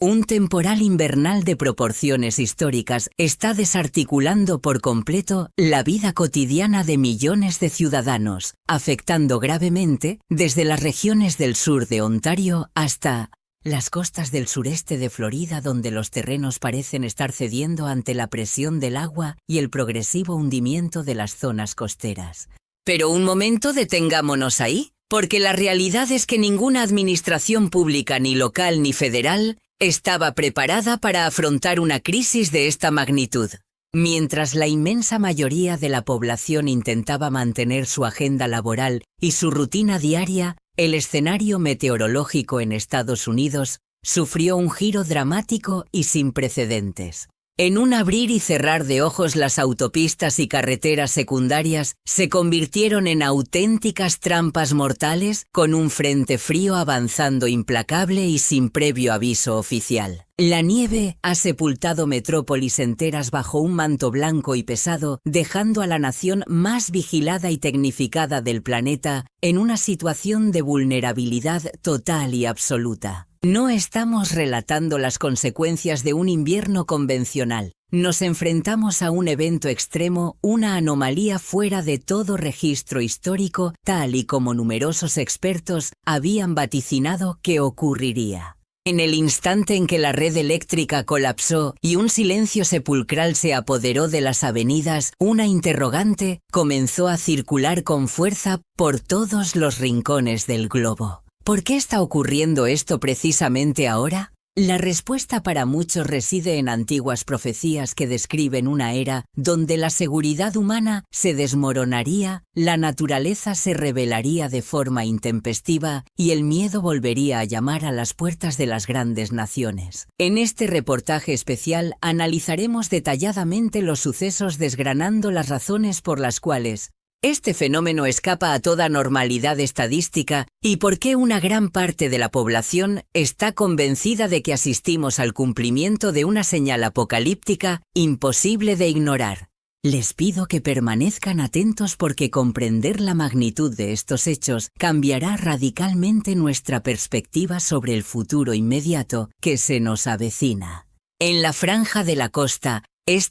Un temporal invernal de proporciones históricas está desarticulando por completo la vida cotidiana de millones de ciudadanos, afectando gravemente desde las regiones del sur de Ontario hasta las costas del sureste de Florida, donde los terrenos parecen estar cediendo ante la presión del agua y el progresivo hundimiento de las zonas costeras. Pero un momento, detengámonos ahí, porque la realidad es que ninguna administración pública, ni local ni federal, estaba preparada para afrontar una crisis de esta magnitud. Mientras la inmensa mayoría de la población intentaba mantener su agenda laboral y su rutina diaria, el escenario meteorológico en Estados Unidos sufrió un giro dramático y sin precedentes. En un abrir y cerrar de ojos, las autopistas y carreteras secundarias se convirtieron en auténticas trampas mortales, con un frente frío avanzando implacable y sin previo aviso oficial. La nieve ha sepultado metrópolis enteras bajo un manto blanco y pesado, dejando a la nación más vigilada y tecnificada del planeta en una situación de vulnerabilidad total y absoluta. No estamos relatando las consecuencias de un invierno convencional. Nos enfrentamos a un evento extremo, una anomalía fuera de todo registro histórico, tal y como numerosos expertos habían vaticinado que ocurriría. En el instante en que la red eléctrica colapsó y un silencio sepulcral se apoderó de las avenidas, una interrogante comenzó a circular con fuerza por todos los rincones del globo. ¿Por qué está ocurriendo esto precisamente ahora? La respuesta para muchos reside en antiguas profecías que describen una era donde la seguridad humana se desmoronaría, la naturaleza se rebelaría de forma intempestiva y el miedo volvería a llamar a las puertas de las grandes naciones. En este reportaje especial analizaremos detalladamente los sucesos, desgranando las razones por las cuales este fenómeno escapa a toda normalidad estadística y por qué una gran parte de la población está convencida de que asistimos al cumplimiento de una señal apocalíptica imposible de ignorar. Les pido que permanezcan atentos, porque comprender la magnitud de estos hechos cambiará radicalmente nuestra perspectiva sobre el futuro inmediato que se nos avecina. En la franja de la costa,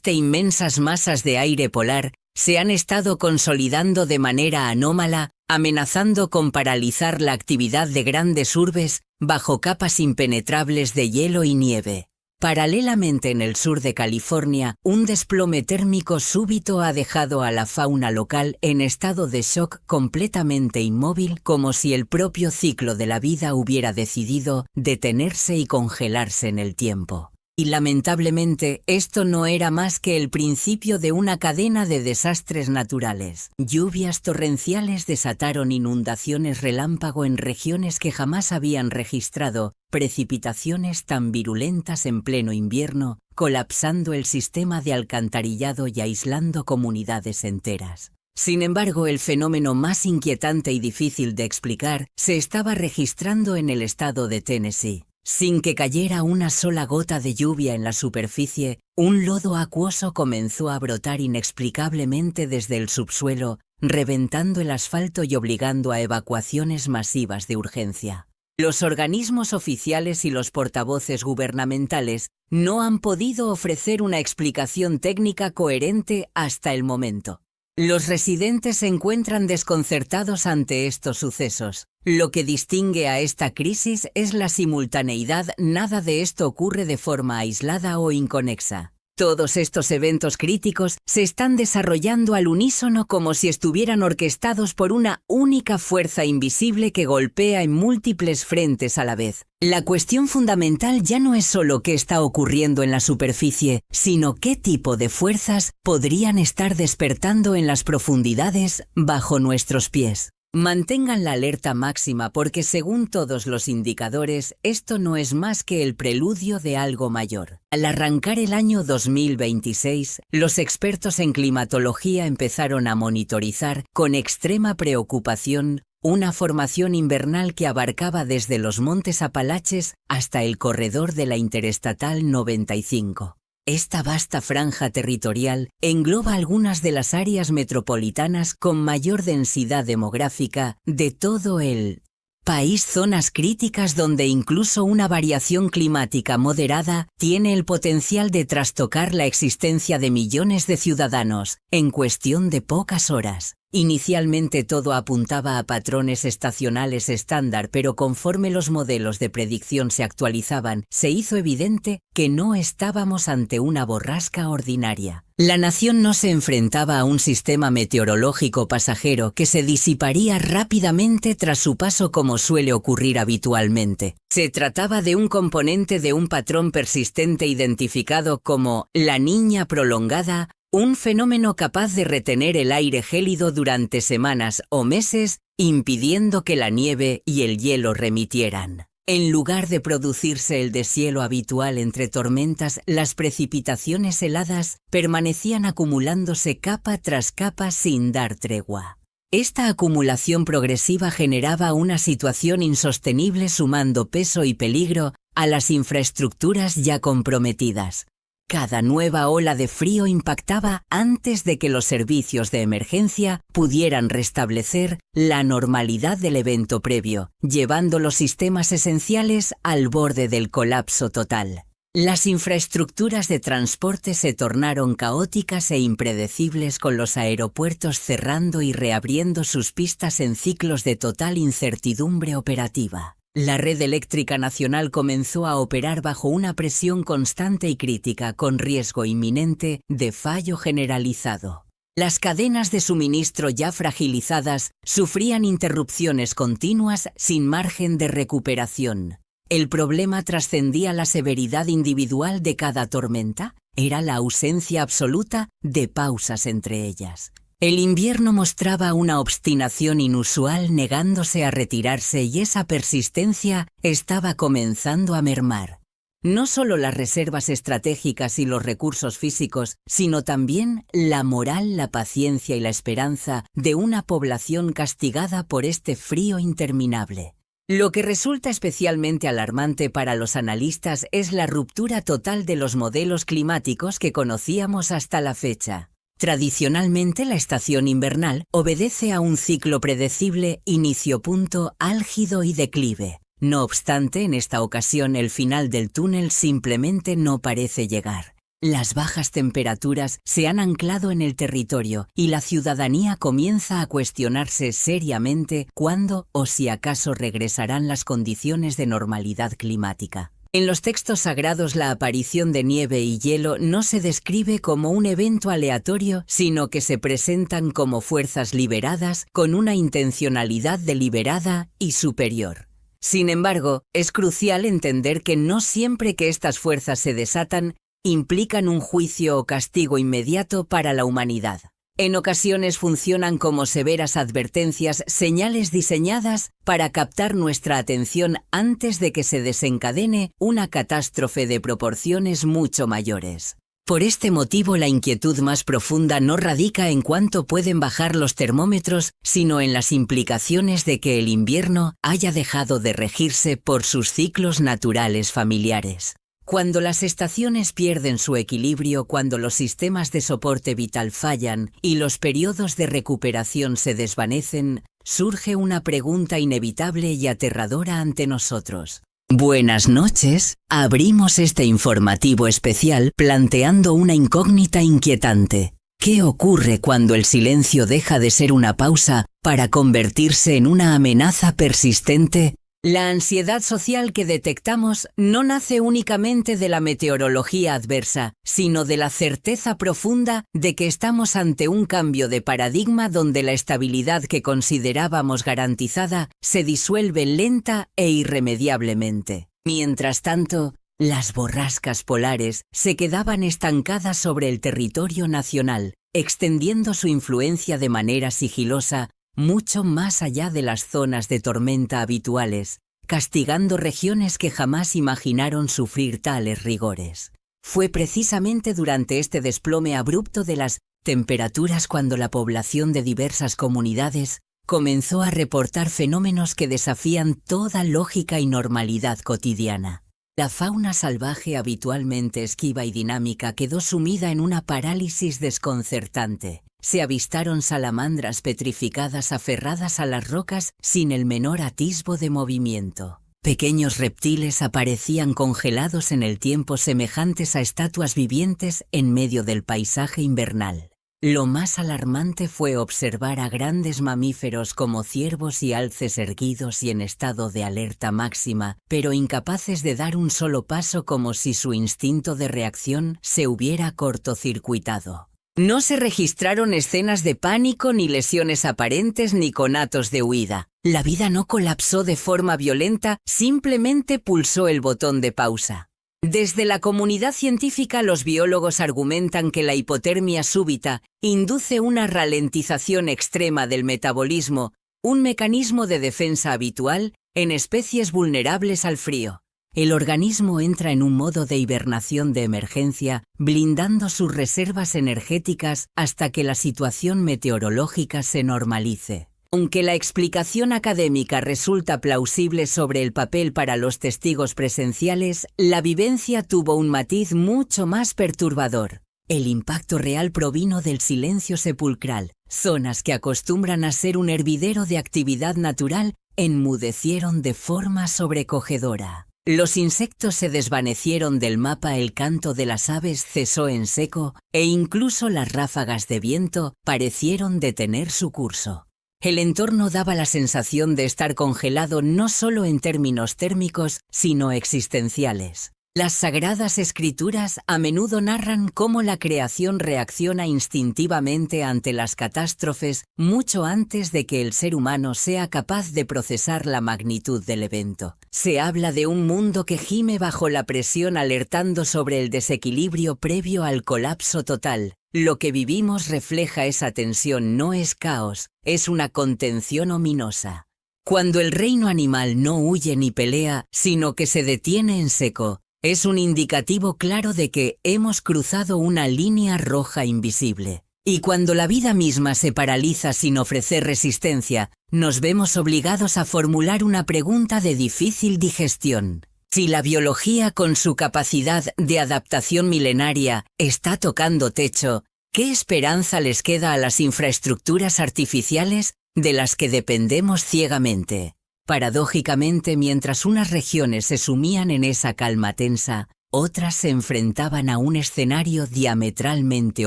inmensas masas de aire polar se han estado consolidando de manera anómala, amenazando con paralizar la actividad de grandes urbes bajo capas impenetrables de hielo y nieve. Paralelamente, en el sur de California, un desplome térmico súbito ha dejado a la fauna local en estado de shock, completamente inmóvil, como si el propio ciclo de la vida hubiera decidido detenerse y congelarse en el tiempo. Y lamentablemente, esto no era más que el principio de una cadena de desastres naturales. Lluvias torrenciales desataron inundaciones relámpago en regiones que jamás habían registrado precipitaciones tan virulentas en pleno invierno, colapsando el sistema de alcantarillado y aislando comunidades enteras. Sin embargo, el fenómeno más inquietante y difícil de explicar se estaba registrando en el estado de Tennessee. Sin que cayera una sola gota de lluvia en la superficie, un lodo acuoso comenzó a brotar inexplicablemente desde el subsuelo, reventando el asfalto y obligando a evacuaciones masivas de urgencia. Los organismos oficiales y los portavoces gubernamentales no han podido ofrecer una explicación técnica coherente hasta el momento. Los residentes se encuentran desconcertados ante estos sucesos. Lo que distingue a esta crisis es la simultaneidad. Nada de esto ocurre de forma aislada o inconexa. Todos estos eventos críticos se están desarrollando al unísono, como si estuvieran orquestados por una única fuerza invisible que golpea en múltiples frentes a la vez. La cuestión fundamental ya no es solo qué está ocurriendo en la superficie, sino qué tipo de fuerzas podrían estar despertando en las profundidades bajo nuestros pies. Mantengan la alerta máxima, porque según todos los indicadores, esto no es más que el preludio de algo mayor. Al arrancar el año 2026, los expertos en climatología empezaron a monitorizar con extrema preocupación una formación invernal que abarcaba desde los Montes Apalaches hasta el corredor de la Interestatal 95. Esta vasta franja territorial engloba algunas de las áreas metropolitanas con mayor densidad demográfica de todo el País zonas críticas donde incluso una variación climática moderada tiene el potencial de trastocar la existencia de millones de ciudadanos en cuestión de pocas horas. Inicialmente todo apuntaba a patrones estacionales estándar, pero conforme los modelos de predicción se actualizaban, se hizo evidente que no estábamos ante una borrasca ordinaria. La nación no se enfrentaba a un sistema meteorológico pasajero que se disiparía rápidamente tras su paso como suele ocurrir habitualmente. Se trataba de un componente de un patrón persistente identificado como la Niña prolongada, un fenómeno capaz de retener el aire gélido durante semanas o meses, impidiendo que la nieve y el hielo remitieran. En lugar de producirse el deshielo habitual entre tormentas, las precipitaciones heladas permanecían acumulándose capa tras capa sin dar tregua. Esta acumulación progresiva generaba una situación insostenible, sumando peso y peligro a las infraestructuras ya comprometidas. Cada nueva ola de frío impactaba antes de que los servicios de emergencia pudieran restablecer la normalidad del evento previo, llevando los sistemas esenciales al borde del colapso total. Las infraestructuras de transporte se tornaron caóticas e impredecibles, con los aeropuertos cerrando y reabriendo sus pistas en ciclos de total incertidumbre operativa. La red eléctrica nacional comenzó a operar bajo una presión constante y crítica, con riesgo inminente de fallo generalizado. Las cadenas de suministro ya fragilizadas sufrían interrupciones continuas sin margen de recuperación. ¿El problema trascendía la severidad individual de cada tormenta? Era la ausencia absoluta de pausas entre ellas. El invierno mostraba una obstinación inusual, negándose a retirarse, y esa persistencia estaba comenzando a mermar. No solo las reservas estratégicas y los recursos físicos, sino también la moral, la paciencia y la esperanza de una población castigada por este frío interminable. Lo que resulta especialmente alarmante para los analistas es la ruptura total de los modelos climáticos que conocíamos hasta la fecha. Tradicionalmente, la estación invernal obedece a un ciclo predecible, inicio, punto, álgido y declive. No obstante, en esta ocasión el final del túnel simplemente no parece llegar. Las bajas temperaturas se han anclado en el territorio y la ciudadanía comienza a cuestionarse seriamente cuándo o si acaso regresarán las condiciones de normalidad climática. En los textos sagrados, la aparición de nieve y hielo no se describe como un evento aleatorio, sino que se presentan como fuerzas liberadas con una intencionalidad deliberada y superior. Sin embargo, es crucial entender que no siempre que estas fuerzas se desatan, implican un juicio o castigo inmediato para la humanidad. En ocasiones funcionan como severas advertencias, señales diseñadas para captar nuestra atención antes de que se desencadene una catástrofe de proporciones mucho mayores. Por este motivo, la inquietud más profunda no radica en cuánto pueden bajar los termómetros, sino en las implicaciones de que el invierno haya dejado de regirse por sus ciclos naturales familiares. Cuando las estaciones pierden su equilibrio, cuando los sistemas de soporte vital fallan y los periodos de recuperación se desvanecen, surge una pregunta inevitable y aterradora ante nosotros. Buenas noches, abrimos este informativo especial planteando una incógnita inquietante. ¿Qué ocurre cuando el silencio deja de ser una pausa para convertirse en una amenaza persistente? La ansiedad social que detectamos no nace únicamente de la meteorología adversa, sino de la certeza profunda de que estamos ante un cambio de paradigma donde la estabilidad que considerábamos garantizada se disuelve lenta e irremediablemente. Mientras tanto, las borrascas polares se quedaban estancadas sobre el territorio nacional, extendiendo su influencia de manera sigilosa mucho más allá de las zonas de tormenta habituales, castigando regiones que jamás imaginaron sufrir tales rigores. Fue precisamente durante este desplome abrupto de las temperaturas cuando la población de diversas comunidades comenzó a reportar fenómenos que desafían toda lógica y normalidad cotidiana. La fauna salvaje, habitualmente esquiva y dinámica, quedó sumida en una parálisis desconcertante. se avistaron salamandras petrificadas aferradas a las rocas sin el menor atisbo de movimiento. Pequeños reptiles aparecían congelados en el tiempo, semejantes a estatuas vivientes en medio del paisaje invernal. Lo más alarmante fue observar a grandes mamíferos como ciervos y alces erguidos y en estado de alerta máxima, pero incapaces de dar un solo paso, como si su instinto de reacción se hubiera cortocircuitado. No se registraron escenas de pánico, ni lesiones aparentes, ni conatos de huida. La vida no colapsó de forma violenta, simplemente pulsó el botón de pausa. Desde la comunidad científica, los biólogos argumentan que la hipotermia súbita induce una ralentización extrema del metabolismo, un mecanismo de defensa habitual en especies vulnerables al frío. El organismo entra en un modo de hibernación de emergencia, blindando sus reservas energéticas hasta que la situación meteorológica se normalice. Aunque la explicación académica resulta plausible sobre el papel para los testigos presenciales, la vivencia tuvo un matiz mucho más perturbador. El impacto real provino del silencio sepulcral. Zonas que acostumbran a ser un hervidero de actividad natural enmudecieron de forma sobrecogedora. Los insectos se desvanecieron del mapa, el canto de las aves cesó en seco e incluso las ráfagas de viento parecieron detener su curso. El entorno daba la sensación de estar congelado no solo en términos térmicos, sino existenciales. Las sagradas escrituras a menudo narran cómo la creación reacciona instintivamente ante las catástrofes mucho antes de que el ser humano sea capaz de procesar la magnitud del evento. Se habla de un mundo que gime bajo la presión, alertando sobre el desequilibrio previo al colapso total. Lo que vivimos refleja esa tensión, no es caos, es una contención ominosa. Cuando el reino animal no huye ni pelea, sino que se detiene en seco, es un indicativo claro de que hemos cruzado una línea roja invisible. Y cuando la vida misma se paraliza sin ofrecer resistencia, nos vemos obligados a formular una pregunta de difícil digestión. Si la biología, con su capacidad de adaptación milenaria, está tocando techo, ¿qué esperanza les queda a las infraestructuras artificiales de las que dependemos ciegamente? Paradójicamente, mientras unas regiones se sumían en esa calma tensa, otras se enfrentaban a un escenario diametralmente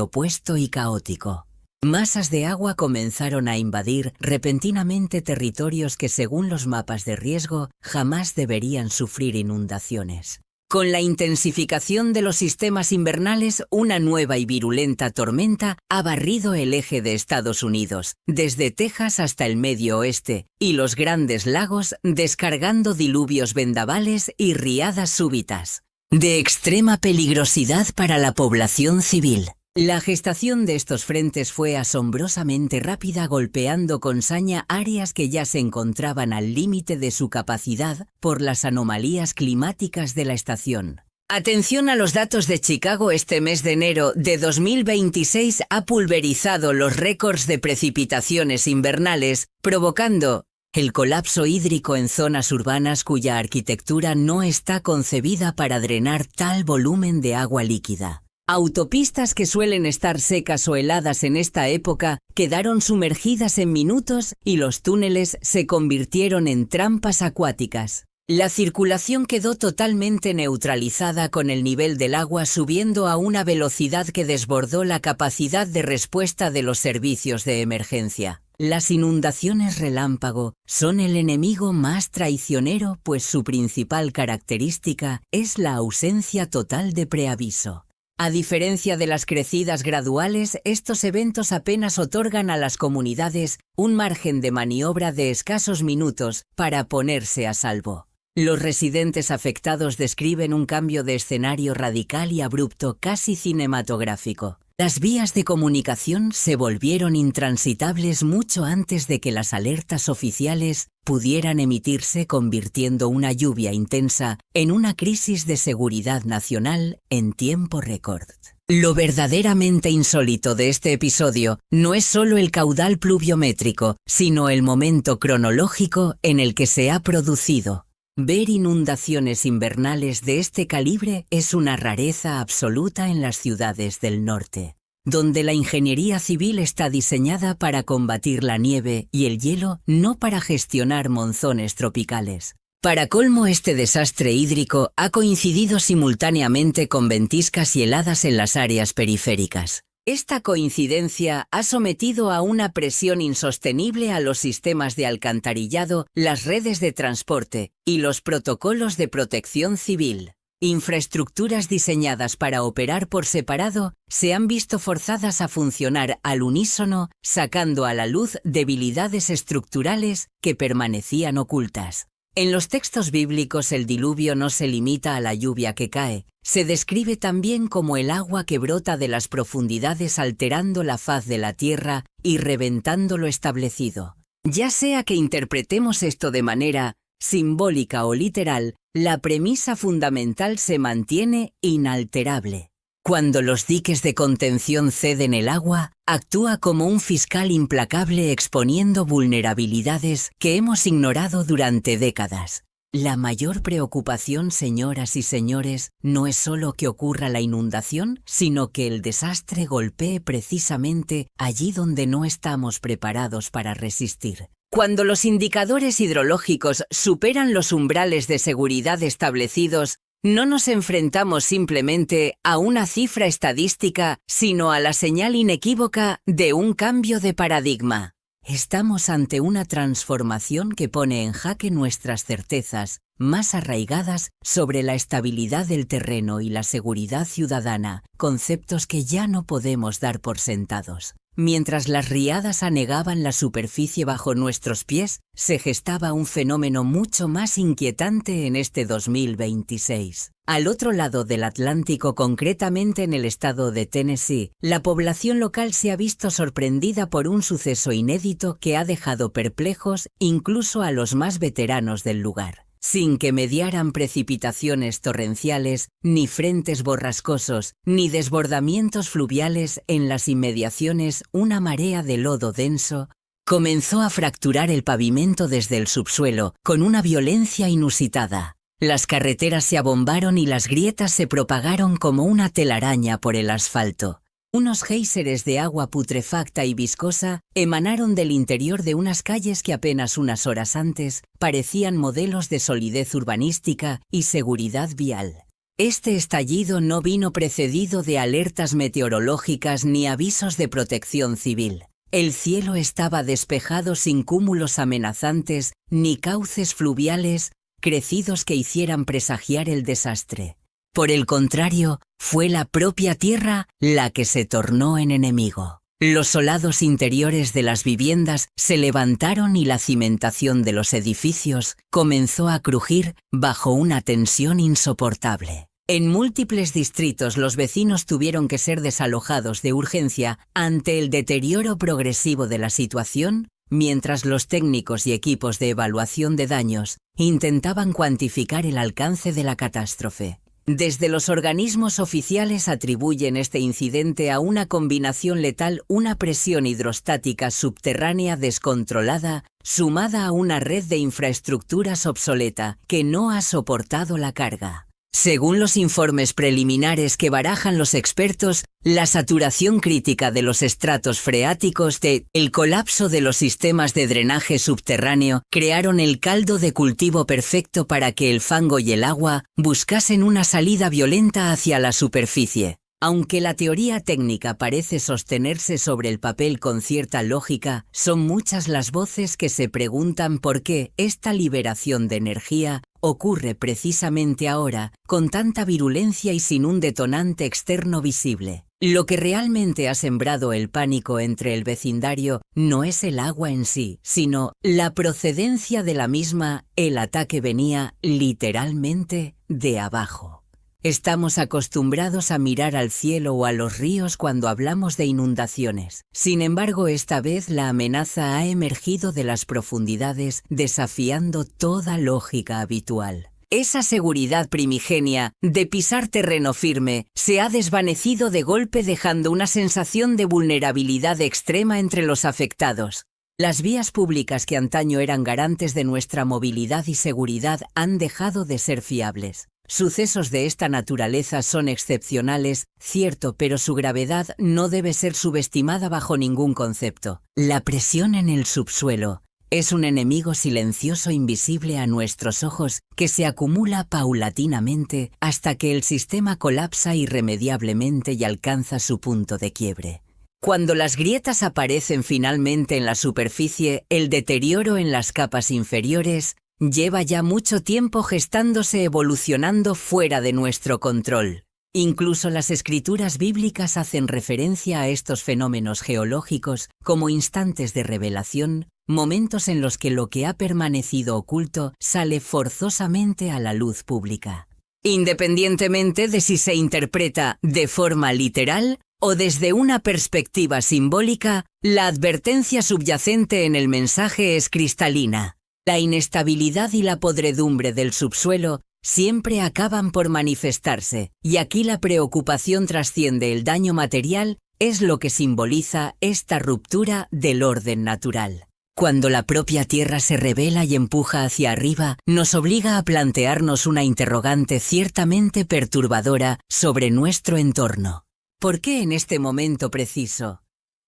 opuesto y caótico. Masas de agua comenzaron a invadir repentinamente territorios que, según los mapas de riesgo, jamás deberían sufrir inundaciones. Con la intensificación de los sistemas invernales, una nueva y virulenta tormenta ha barrido el eje de Estados Unidos, desde Texas hasta el Medio Oeste, y los grandes lagos, descargando diluvios, vendavales y riadas súbitas, de extrema peligrosidad para la población civil. La gestación de estos frentes fue asombrosamente rápida, golpeando con saña áreas que ya se encontraban al límite de su capacidad por las anomalías climáticas de la estación. Atención a los datos de Chicago. Este mes de enero de 2026 ha pulverizado los récords de precipitaciones invernales, provocando el colapso hídrico en zonas urbanas cuya arquitectura no está concebida para drenar tal volumen de agua líquida. Autopistas que suelen estar secas o heladas en esta época quedaron sumergidas en minutos y los túneles se convirtieron en trampas acuáticas. La circulación quedó totalmente neutralizada, con el nivel del agua subiendo a una velocidad que desbordó la capacidad de respuesta de los servicios de emergencia. Las inundaciones relámpago son el enemigo más traicionero, pues su principal característica es la ausencia total de preaviso. A diferencia de las crecidas graduales, estos eventos apenas otorgan a las comunidades un margen de maniobra de escasos minutos para ponerse a salvo. Los residentes afectados describen un cambio de escenario radical y abrupto, casi cinematográfico. Las vías de comunicación se volvieron intransitables mucho antes de que las alertas oficiales pudieran emitirse, convirtiendo una lluvia intensa en una crisis de seguridad nacional en tiempo récord. Lo verdaderamente insólito de este episodio no es solo el caudal pluviométrico, sino el momento cronológico en el que se ha producido. Ver inundaciones invernales de este calibre es una rareza absoluta en las ciudades del norte. donde la ingeniería civil está diseñada para combatir la nieve y el hielo, no para gestionar monzones tropicales. Para colmo, este desastre hídrico ha coincidido simultáneamente con ventiscas y heladas en las áreas periféricas. Esta coincidencia ha sometido a una presión insostenible a los sistemas de alcantarillado, las redes de transporte y los protocolos de protección civil. Infraestructuras diseñadas para operar por separado se han visto forzadas a funcionar al unísono, sacando a la luz debilidades estructurales que permanecían ocultas. En los textos bíblicos el diluvio no se limita a la lluvia que cae, se describe también como el agua que brota de las profundidades alterando la faz de la tierra y reventando lo establecido. Ya sea que interpretemos esto de manera simbólica o literal, la premisa fundamental se mantiene inalterable. Cuando los diques de contención ceden el agua, actúa como un fiscal implacable exponiendo vulnerabilidades que hemos ignorado durante décadas. La mayor preocupación, señoras y señores, no es solo que ocurra la inundación, sino que el desastre golpee precisamente allí donde no estamos preparados para resistir. Cuando los indicadores hidrológicos superan los umbrales de seguridad establecidos, no nos enfrentamos simplemente a una cifra estadística, sino a la señal inequívoca de un cambio de paradigma. Estamos ante una transformación que pone en jaque nuestras certezas más arraigadas sobre la estabilidad del terreno y la seguridad ciudadana, conceptos que ya no podemos dar por sentados. Mientras las riadas anegaban la superficie bajo nuestros pies, se gestaba un fenómeno mucho más inquietante en este 2026. Al otro lado del Atlántico, concretamente en el estado de Tennessee, la población local se ha visto sorprendida por un suceso inédito que ha dejado perplejos incluso a los más veteranos del lugar. Sin que mediaran precipitaciones torrenciales, ni frentes borrascosos, ni desbordamientos fluviales en las inmediaciones, una marea de lodo denso comenzó a fracturar el pavimento desde el subsuelo, con una violencia inusitada. Las carreteras se abombaron y las grietas se propagaron como una telaraña por el asfalto. Unos géiseres de agua putrefacta y viscosa emanaron del interior de unas calles que apenas unas horas antes parecían modelos de solidez urbanística y seguridad vial. Este estallido no vino precedido de alertas meteorológicas ni avisos de protección civil. El cielo estaba despejado sin cúmulos amenazantes ni cauces fluviales crecidos que hicieran presagiar el desastre. Por el contrario, fue la propia tierra la que se tornó en enemigo. Los solados interiores de las viviendas se levantaron y la cimentación de los edificios comenzó a crujir bajo una tensión insoportable. En múltiples distritos los vecinos tuvieron que ser desalojados de urgencia ante el deterioro progresivo de la situación, mientras los técnicos y equipos de evaluación de daños intentaban cuantificar el alcance de la catástrofe. Desde los organismos oficiales atribuyen este incidente a una combinación letal, una presión hidrostática subterránea descontrolada, sumada a una red de infraestructuras obsoleta que no ha soportado la carga. Según los informes preliminares que barajan los expertos, la saturación crítica de los estratos freáticos el colapso de los sistemas de drenaje subterráneo crearon el caldo de cultivo perfecto para que el fango y el agua buscasen una salida violenta hacia la superficie. Aunque la teoría técnica parece sostenerse sobre el papel con cierta lógica, son muchas las voces que se preguntan por qué esta liberación de energía ocurre precisamente ahora, con tanta virulencia y sin un detonante externo visible. Lo que realmente ha sembrado el pánico entre el vecindario no es el agua en sí, sino la procedencia de la misma. El ataque venía literalmente de abajo. Estamos acostumbrados a mirar al cielo o a los ríos cuando hablamos de inundaciones. Sin embargo, esta vez la amenaza ha emergido de las profundidades, desafiando toda lógica habitual. Esa seguridad primigenia de pisar terreno firme se ha desvanecido de golpe, dejando una sensación de vulnerabilidad extrema entre los afectados. Las vías públicas que antaño eran garantes de nuestra movilidad y seguridad han dejado de ser fiables. Sucesos de esta naturaleza son excepcionales, cierto, pero su gravedad no debe ser subestimada bajo ningún concepto. La presión en el subsuelo es un enemigo silencioso invisible a nuestros ojos que se acumula paulatinamente hasta que el sistema colapsa irremediablemente y alcanza su punto de quiebre. Cuando las grietas aparecen finalmente en la superficie, el deterioro en las capas inferiores lleva ya mucho tiempo gestándose, evolucionando fuera de nuestro control. Incluso las escrituras bíblicas hacen referencia a estos fenómenos geológicos como instantes de revelación, momentos en los que lo que ha permanecido oculto sale forzosamente a la luz pública. Independientemente de si se interpreta de forma literal o desde una perspectiva simbólica, la advertencia subyacente en el mensaje es cristalina. La inestabilidad y la podredumbre del subsuelo siempre acaban por manifestarse, y aquí la preocupación trasciende el daño material, es lo que simboliza esta ruptura del orden natural. Cuando la propia Tierra se revela y empuja hacia arriba, nos obliga a plantearnos una interrogante ciertamente perturbadora sobre nuestro entorno. ¿Por qué en este momento preciso?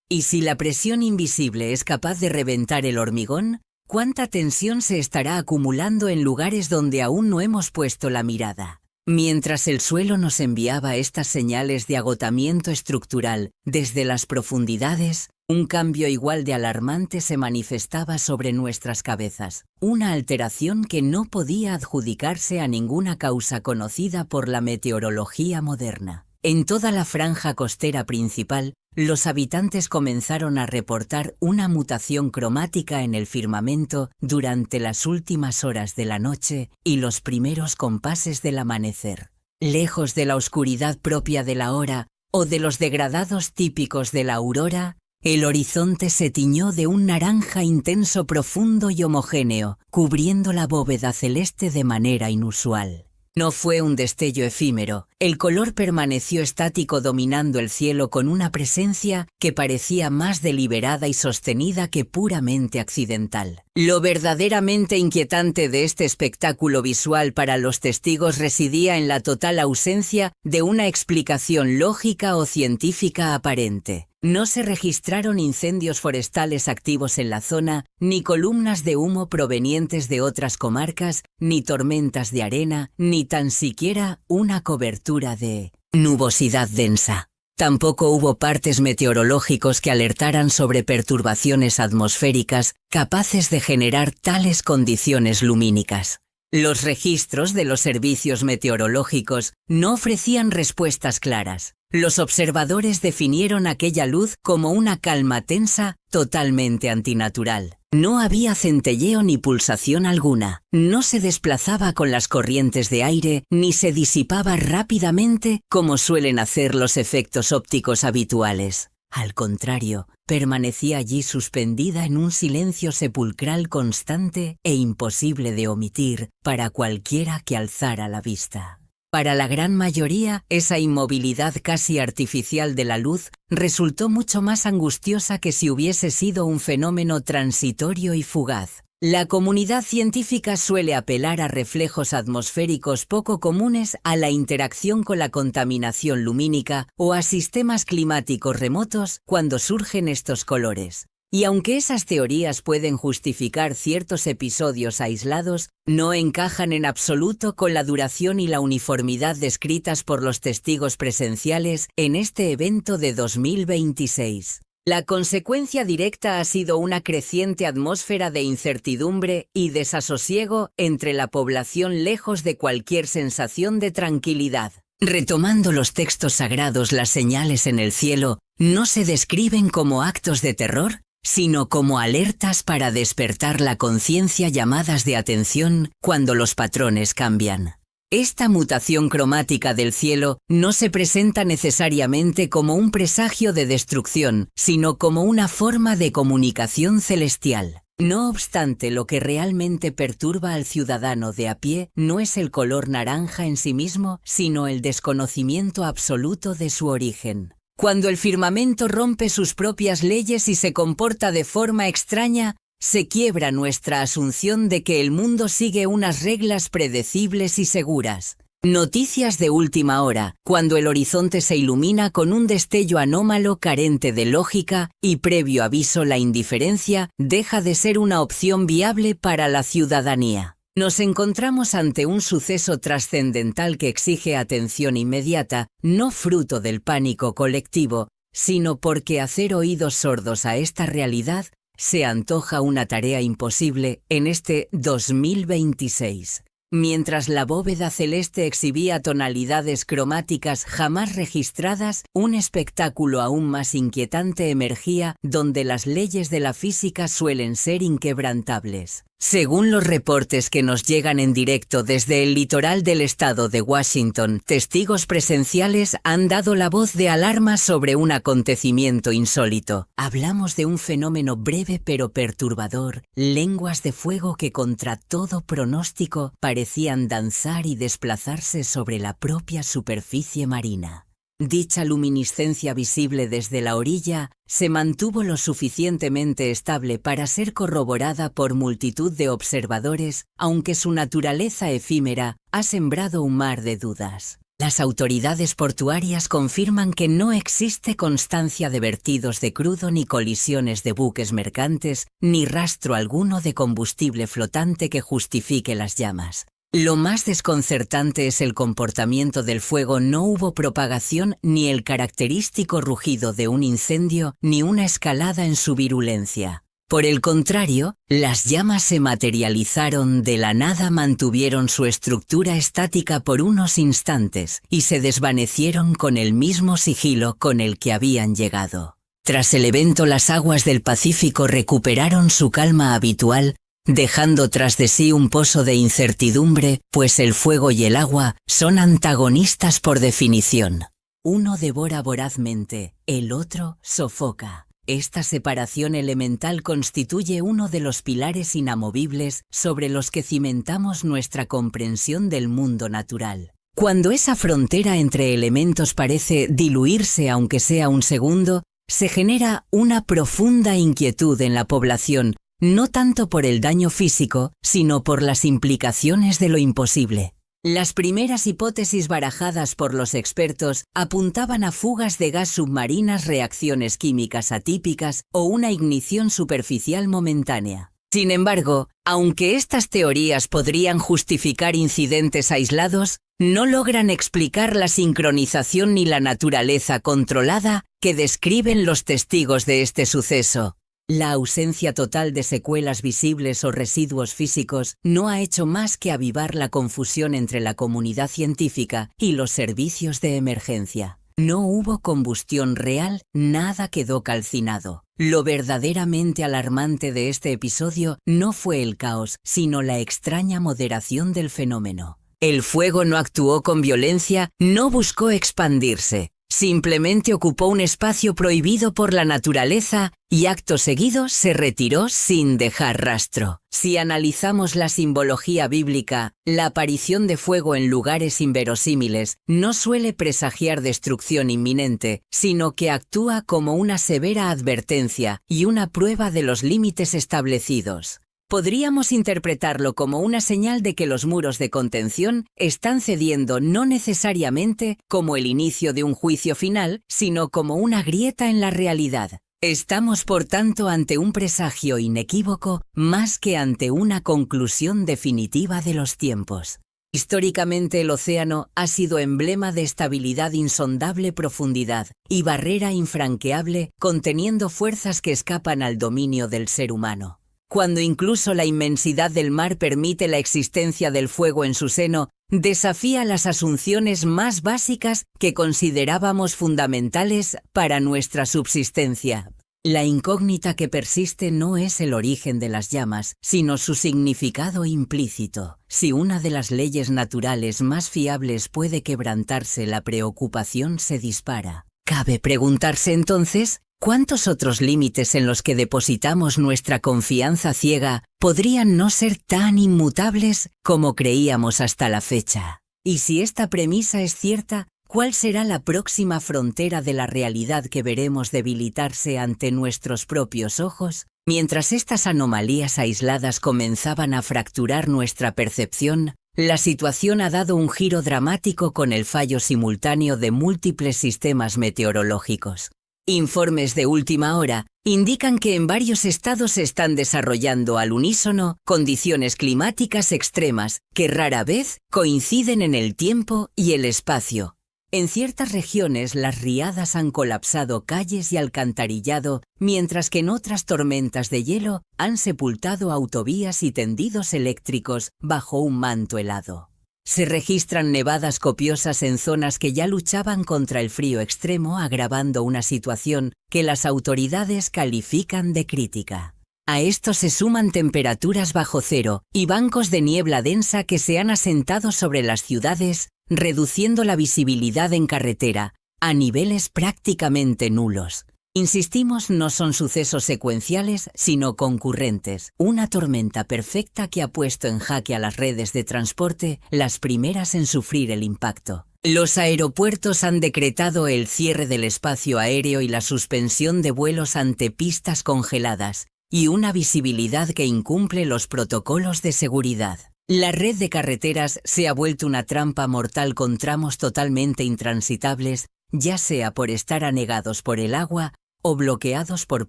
¿Y si la presión invisible es capaz de reventar el hormigón? ¿Cuánta tensión se estará acumulando en lugares donde aún no hemos puesto la mirada? Mientras el suelo nos enviaba estas señales de agotamiento estructural desde las profundidades, un cambio igual de alarmante se manifestaba sobre nuestras cabezas, una alteración que no podía adjudicarse a ninguna causa conocida por la meteorología moderna. En toda la franja costera principal, los habitantes comenzaron a reportar una mutación cromática en el firmamento durante las últimas horas de la noche y los primeros compases del amanecer. Lejos de la oscuridad propia de la hora o de los degradados típicos de la aurora, el horizonte se tiñó de un naranja intenso, profundo y homogéneo, cubriendo la bóveda celeste de manera inusual. No fue un destello efímero, el color permaneció estático dominando el cielo con una presencia que parecía más deliberada y sostenida que puramente accidental. Lo verdaderamente inquietante de este espectáculo visual para los testigos residía en la total ausencia de una explicación lógica o científica aparente. No se registraron incendios forestales activos en la zona, ni columnas de humo provenientes de otras comarcas, ni tormentas de arena, ni tan siquiera una cobertura de nubosidad densa. Tampoco hubo partes meteorológicos que alertaran sobre perturbaciones atmosféricas capaces de generar tales condiciones lumínicas. Los registros de los servicios meteorológicos no ofrecían respuestas claras. Los observadores definieron aquella luz como una calma tensa, totalmente antinatural. No había centelleo ni pulsación alguna. No se desplazaba con las corrientes de aire, ni se disipaba rápidamente como suelen hacer los efectos ópticos habituales. Al contrario, permanecía allí suspendida en un silencio sepulcral constante e imposible de omitir para cualquiera que alzara la vista. Para la gran mayoría, esa inmovilidad casi artificial de la luz resultó mucho más angustiosa que si hubiese sido un fenómeno transitorio y fugaz. La comunidad científica suele apelar a reflejos atmosféricos poco comunes a la interacción con la contaminación lumínica o a sistemas climáticos remotos cuando surgen estos colores. Y aunque esas teorías pueden justificar ciertos episodios aislados, no encajan en absoluto con la duración y la uniformidad descritas por los testigos presenciales en este evento de 2026. La consecuencia directa ha sido una creciente atmósfera de incertidumbre y desasosiego entre la población lejos de cualquier sensación de tranquilidad. Retomando los textos sagrados, las señales en el cielo no se describen como actos de terror, sino como alertas para despertar la conciencia, llamadas de atención cuando los patrones cambian. Esta mutación cromática del cielo no se presenta necesariamente como un presagio de destrucción, sino como una forma de comunicación celestial. No obstante, lo que realmente perturba al ciudadano de a pie no es el color naranja en sí mismo, sino el desconocimiento absoluto de su origen. Cuando el firmamento rompe sus propias leyes y se comporta de forma extraña, se quiebra nuestra asunción de que el mundo sigue unas reglas predecibles y seguras. Noticias de última hora, cuando el horizonte se ilumina con un destello anómalo carente de lógica y previo aviso la indiferencia deja de ser una opción viable para la ciudadanía. Nos encontramos ante un suceso trascendental que exige atención inmediata, no fruto del pánico colectivo, sino porque hacer oídos sordos a esta realidad se antoja una tarea imposible en este 2026. Mientras la bóveda celeste exhibía tonalidades cromáticas jamás registradas, un espectáculo aún más inquietante emergía donde las leyes de la física suelen ser inquebrantables. Según los reportes que nos llegan en directo desde el litoral del estado de Washington, testigos presenciales han dado la voz de alarma sobre un acontecimiento insólito. Hablamos de un fenómeno breve pero perturbador, lenguas de fuego que contra todo pronóstico parecían danzar y desplazarse sobre la propia superficie marina. Dicha luminiscencia visible desde la orilla se mantuvo lo suficientemente estable para ser corroborada por multitud de observadores, aunque su naturaleza efímera ha sembrado un mar de dudas. Las autoridades portuarias confirman que no existe constancia de vertidos de crudo ni colisiones de buques mercantes, ni rastro alguno de combustible flotante que justifique las llamas. Lo más desconcertante es el comportamiento del fuego. No hubo propagación ni el característico rugido de un incendio ni una escalada en su virulencia. Por el contrario, las llamas se materializaron de la nada, mantuvieron su estructura estática por unos instantes y se desvanecieron con el mismo sigilo con el que habían llegado. Tras el evento, las aguas del Pacífico recuperaron su calma habitual, dejando tras de sí un pozo de incertidumbre, pues el fuego y el agua son antagonistas por definición. Uno devora vorazmente, el otro sofoca. Esta separación elemental constituye uno de los pilares inamovibles sobre los que cimentamos nuestra comprensión del mundo natural. Cuando esa frontera entre elementos parece diluirse aunque sea un segundo, se genera una profunda inquietud en la población, no tanto por el daño físico, sino por las implicaciones de lo imposible. Las primeras hipótesis barajadas por los expertos apuntaban a fugas de gas submarinas, reacciones químicas atípicas o una ignición superficial momentánea. Sin embargo, aunque estas teorías podrían justificar incidentes aislados, no logran explicar la sincronización ni la naturaleza controlada que describen los testigos de este suceso. La ausencia total de secuelas visibles o residuos físicos no ha hecho más que avivar la confusión entre la comunidad científica y los servicios de emergencia. No hubo combustión real, nada quedó calcinado. Lo verdaderamente alarmante de este episodio no fue el caos, sino la extraña moderación del fenómeno. El fuego no actuó con violencia, no buscó expandirse. Simplemente ocupó un espacio prohibido por la naturaleza y acto seguido se retiró sin dejar rastro. Si analizamos la simbología bíblica, la aparición de fuego en lugares inverosímiles no suele presagiar destrucción inminente, sino que actúa como una severa advertencia y una prueba de los límites establecidos. Podríamos interpretarlo como una señal de que los muros de contención están cediendo, no necesariamente como el inicio de un juicio final, sino como una grieta en la realidad. Estamos, por tanto, ante un presagio inequívoco más que ante una conclusión definitiva de los tiempos. Históricamente el océano ha sido emblema de estabilidad, insondable profundidad y barrera infranqueable, conteniendo fuerzas que escapan al dominio del ser humano. Cuando incluso la inmensidad del mar permite la existencia del fuego en su seno, desafía las asunciones más básicas que considerábamos fundamentales para nuestra subsistencia. La incógnita que persiste no es el origen de las llamas, sino su significado implícito. Si una de las leyes naturales más fiables puede quebrantarse, la preocupación se dispara. Cabe preguntarse entonces, ¿cuántos otros límites en los que depositamos nuestra confianza ciega podrían no ser tan inmutables como creíamos hasta la fecha? Y si esta premisa es cierta, ¿cuál será la próxima frontera de la realidad que veremos debilitarse ante nuestros propios ojos? Mientras estas anomalías aisladas comenzaban a fracturar nuestra percepción, la situación ha dado un giro dramático con el fallo simultáneo de múltiples sistemas meteorológicos. Informes de última hora indican que en varios estados se están desarrollando al unísono condiciones climáticas extremas que rara vez coinciden en el tiempo y el espacio. En ciertas regiones las riadas han colapsado calles y alcantarillado, mientras que en otras tormentas de hielo han sepultado autovías y tendidos eléctricos bajo un manto helado. Se registran nevadas copiosas en zonas que ya luchaban contra el frío extremo, agravando una situación que las autoridades califican de crítica. A esto se suman temperaturas bajo cero y bancos de niebla densa que se han asentado sobre las ciudades, reduciendo la visibilidad en carretera a niveles prácticamente nulos. Insistimos, no son sucesos secuenciales, sino concurrentes. Una tormenta perfecta que ha puesto en jaque a las redes de transporte, las primeras en sufrir el impacto. Los aeropuertos han decretado el cierre del espacio aéreo y la suspensión de vuelos ante pistas congeladas, y una visibilidad que incumple los protocolos de seguridad. La red de carreteras se ha vuelto una trampa mortal con tramos totalmente intransitables, ya sea por estar anegados por el agua o bloqueados por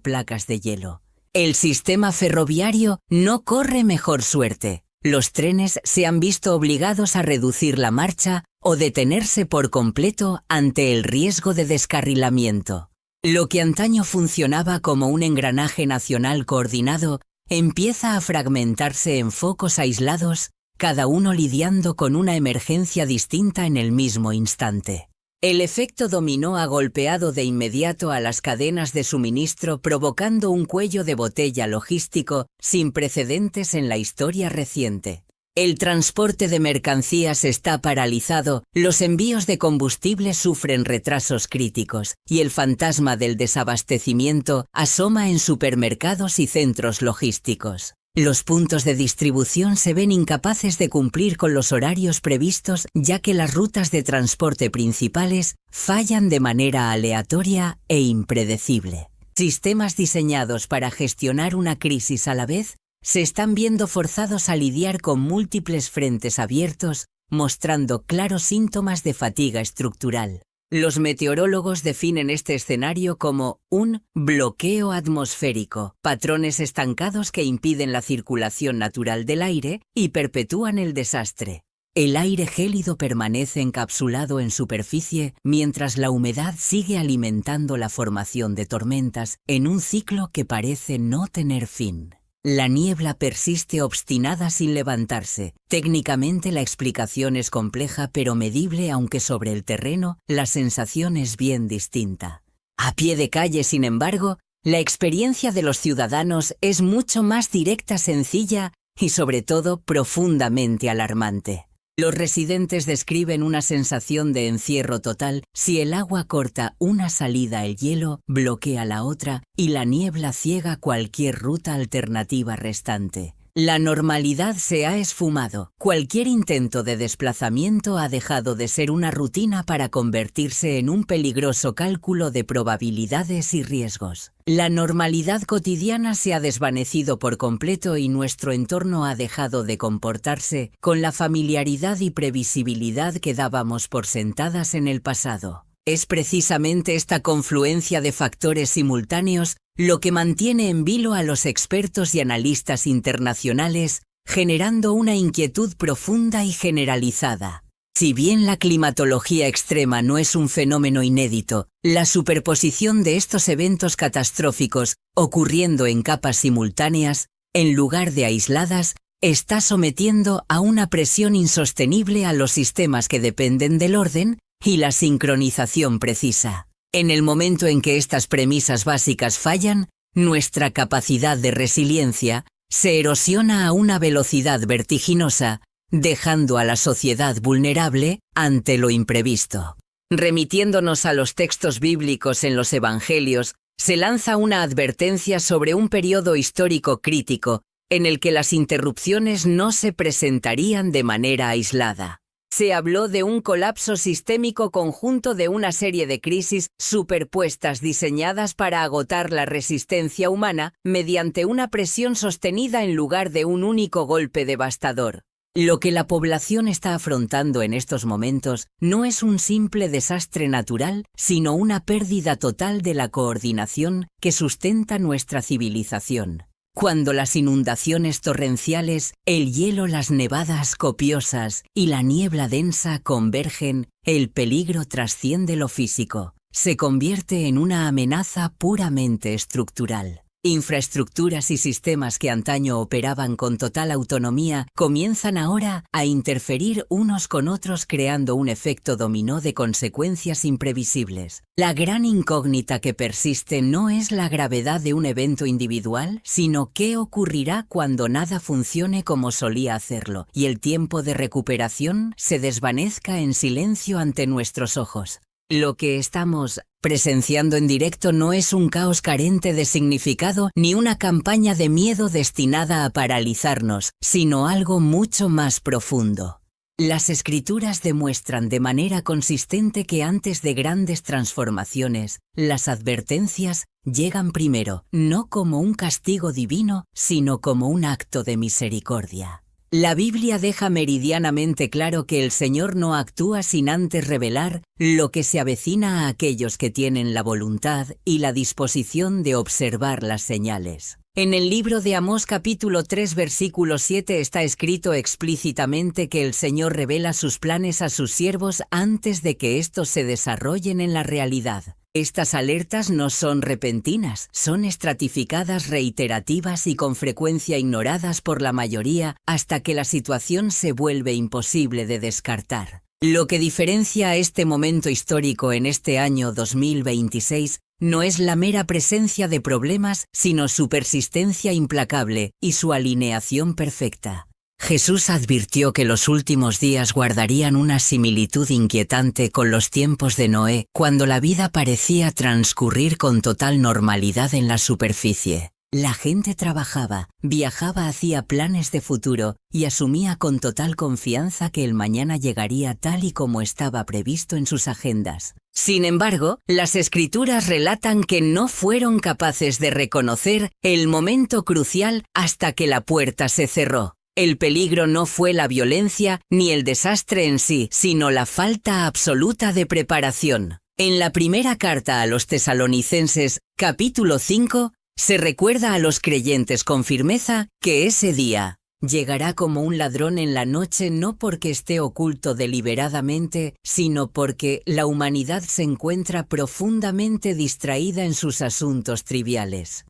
placas de hielo. El sistema ferroviario no corre mejor suerte. Los trenes se han visto obligados a reducir la marcha o detenerse por completo ante el riesgo de descarrilamiento. Lo que antaño funcionaba como un engranaje nacional coordinado empieza a fragmentarse en focos aislados, cada uno lidiando con una emergencia distinta en el mismo instante. El efecto dominó ha golpeado de inmediato a las cadenas de suministro, provocando un cuello de botella logístico sin precedentes en la historia reciente. El transporte de mercancías está paralizado, los envíos de combustible sufren retrasos críticos y el fantasma del desabastecimiento asoma en supermercados y centros logísticos. Los puntos de distribución se ven incapaces de cumplir con los horarios previstos, ya que las rutas de transporte principales fallan de manera aleatoria e impredecible. Sistemas diseñados para gestionar una crisis a la vez se están viendo forzados a lidiar con múltiples frentes abiertos, mostrando claros síntomas de fatiga estructural. Los meteorólogos definen este escenario como un bloqueo atmosférico, patrones estancados que impiden la circulación natural del aire y perpetúan el desastre. El aire gélido permanece encapsulado en superficie mientras la humedad sigue alimentando la formación de tormentas en un ciclo que parece no tener fin. La niebla persiste obstinada sin levantarse. Técnicamente la explicación es compleja pero medible, aunque sobre el terreno la sensación es bien distinta. A pie de calle, sin embargo, la experiencia de los ciudadanos es mucho más directa, sencilla y sobre todo profundamente alarmante. Los residentes describen una sensación de encierro total. Si el agua corta una salida, el hielo bloquea la otra y la niebla ciega cualquier ruta alternativa restante. La normalidad se ha esfumado. Cualquier intento de desplazamiento ha dejado de ser una rutina para convertirse en un peligroso cálculo de probabilidades y riesgos. La normalidad cotidiana se ha desvanecido por completo y nuestro entorno ha dejado de comportarse con la familiaridad y previsibilidad que dábamos por sentadas en el pasado. Es precisamente esta confluencia de factores simultáneos lo que mantiene en vilo a los expertos y analistas internacionales, generando una inquietud profunda y generalizada. Si bien la climatología extrema no es un fenómeno inédito, la superposición de estos eventos catastróficos ocurriendo en capas simultáneas, en lugar de aisladas, está sometiendo a una presión insostenible a los sistemas que dependen del orden y la sincronización precisa. En el momento en que estas premisas básicas fallan, nuestra capacidad de resiliencia se erosiona a una velocidad vertiginosa, dejando a la sociedad vulnerable ante lo imprevisto. Remitiéndonos a los textos bíblicos en los Evangelios, se lanza una advertencia sobre un periodo histórico crítico en el que las interrupciones no se presentarían de manera aislada. Se habló de un colapso sistémico conjunto de una serie de crisis superpuestas diseñadas para agotar la resistencia humana mediante una presión sostenida en lugar de un único golpe devastador. Lo que la población está afrontando en estos momentos no es un simple desastre natural, sino una pérdida total de la coordinación que sustenta nuestra civilización. Cuando las inundaciones torrenciales, el hielo, las nevadas copiosas y la niebla densa convergen, el peligro trasciende lo físico. Se convierte en una amenaza puramente estructural. Infraestructuras y sistemas que antaño operaban con total autonomía comienzan ahora a interferir unos con otros, creando un efecto dominó de consecuencias imprevisibles. La gran incógnita que persiste no es la gravedad de un evento individual, sino qué ocurrirá cuando nada funcione como solía hacerlo y el tiempo de recuperación se desvanezca en silencio ante nuestros ojos. Lo que estamos presenciando en directo no es un caos carente de significado ni una campaña de miedo destinada a paralizarnos, sino algo mucho más profundo. Las Escrituras demuestran de manera consistente que antes de grandes transformaciones, las advertencias llegan primero, no como un castigo divino, sino como un acto de misericordia. La Biblia deja meridianamente claro que el Señor no actúa sin antes revelar lo que se avecina a aquellos que tienen la voluntad y la disposición de observar las señales. En el libro de Amós capítulo 3 versículo 7 está escrito explícitamente que el Señor revela sus planes a sus siervos antes de que estos se desarrollen en la realidad. Estas alertas no son repentinas, son estratificadas, reiterativas y con frecuencia ignoradas por la mayoría hasta que la situación se vuelve imposible de descartar. Lo que diferencia a este momento histórico en este año 2026 no es la mera presencia de problemas, sino su persistencia implacable y su alineación perfecta. Jesús advirtió que los últimos días guardarían una similitud inquietante con los tiempos de Noé, cuando la vida parecía transcurrir con total normalidad en la superficie. La gente trabajaba, viajaba, hacía planes de futuro y asumía con total confianza que el mañana llegaría tal y como estaba previsto en sus agendas. Sin embargo, las Escrituras relatan que no fueron capaces de reconocer el momento crucial hasta que la puerta se cerró. El peligro no fue la violencia ni el desastre en sí, sino la falta absoluta de preparación. En la primera carta a los Tesalonicenses, capítulo 5, se recuerda a los creyentes con firmeza que ese día llegará como un ladrón en la noche, no porque esté oculto deliberadamente, sino porque la humanidad se encuentra profundamente distraída en sus asuntos triviales.